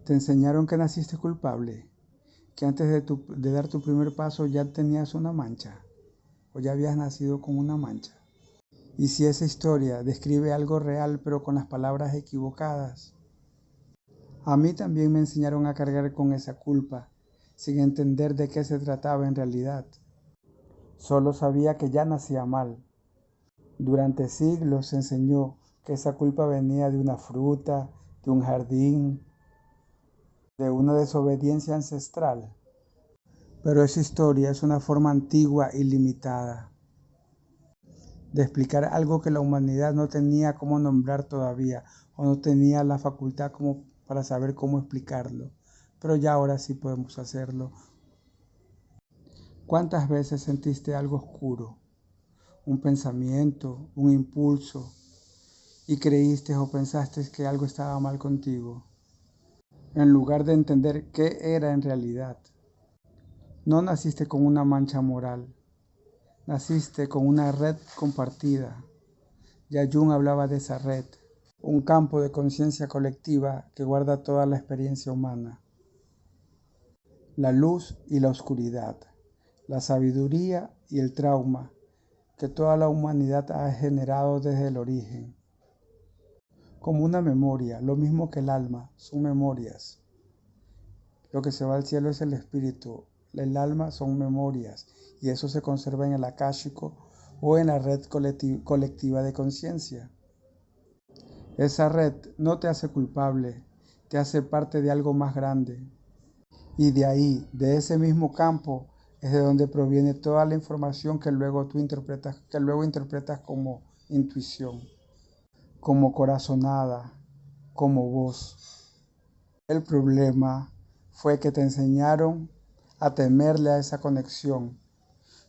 Te enseñaron que naciste culpable, que antes de dar tu primer paso ya tenías una mancha o ya habías nacido con una mancha. Y si esa historia describe algo real pero con las palabras equivocadas. A mí también me enseñaron a cargar con esa culpa, sin entender de qué se trataba en realidad. Solo sabía que ya nacía mal. Durante siglos se enseñó que esa culpa venía de una fruta, de un jardín, de una desobediencia ancestral. Pero esa historia es una forma antigua y limitada de explicar algo que la humanidad no tenía cómo nombrar todavía o no tenía la facultad como para saber cómo explicarlo. Pero ya ahora sí podemos hacerlo. ¿Cuántas veces sentiste algo oscuro, un pensamiento, un impulso, y creíste o pensaste que algo estaba mal contigo, en lugar de entender qué era en realidad? No naciste con una mancha moral, naciste con una red compartida. Ya Jung hablaba de esa red, un campo de conciencia colectiva que guarda toda la experiencia humana, la luz y la oscuridad, la sabiduría y el trauma que toda la humanidad ha generado desde el origen. Como una memoria, lo mismo que el alma, son memorias. Lo que se va al cielo es el espíritu, el alma son memorias y eso se conserva en el akáshico o en la red colectiva de conciencia. Esa red no te hace culpable, te hace parte de algo más grande. Y de ahí, de ese mismo campo, es de donde proviene toda la información que luego interpretas como intuición, como corazonada, como voz. El problema fue que te enseñaron a temerle a esa conexión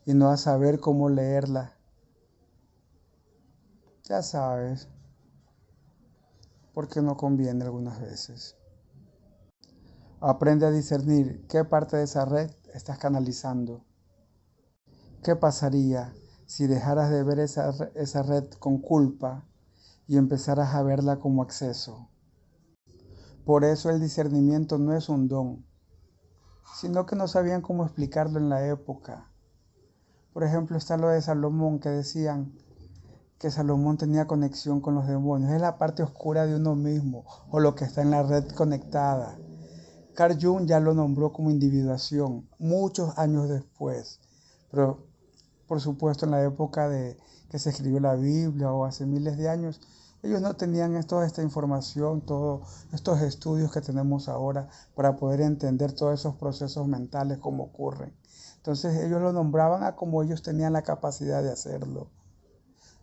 y no a saber cómo leerla. Ya sabes, porque no conviene algunas veces. Aprende a discernir qué parte de esa red estás canalizando. ¿Qué pasaría si dejaras de ver esa red con culpa y empezaras a verla como acceso? Por eso el discernimiento no es un don, sino que no sabían cómo explicarlo en la época. Por ejemplo, está lo de Salomón, que decían que Salomón tenía conexión con los demonios. Es la parte oscura de uno mismo o lo que está en la red conectada. Carl Jung ya lo nombró como individuación muchos años después, pero por supuesto en la época de que se escribió la Biblia o hace miles de años, ellos no tenían toda esta información, todos estos estudios que tenemos ahora para poder entender todos esos procesos mentales, cómo ocurren. Entonces ellos lo nombraban a como ellos tenían la capacidad de hacerlo.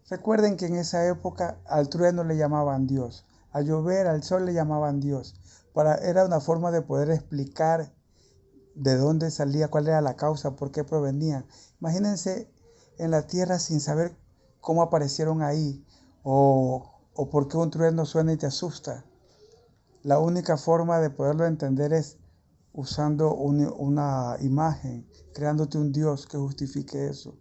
Recuerden que en esa época al trueno le llamaban Dios, a llover, al sol le llamaban Dios. Era una forma de poder explicar de dónde salía, cuál era la causa, por qué provenían. Imagínense en la tierra sin saber cómo aparecieron ahí o por qué un trueno suena y te asusta. La única forma de poderlo entender es usando una imagen, creándote un Dios que justifique eso.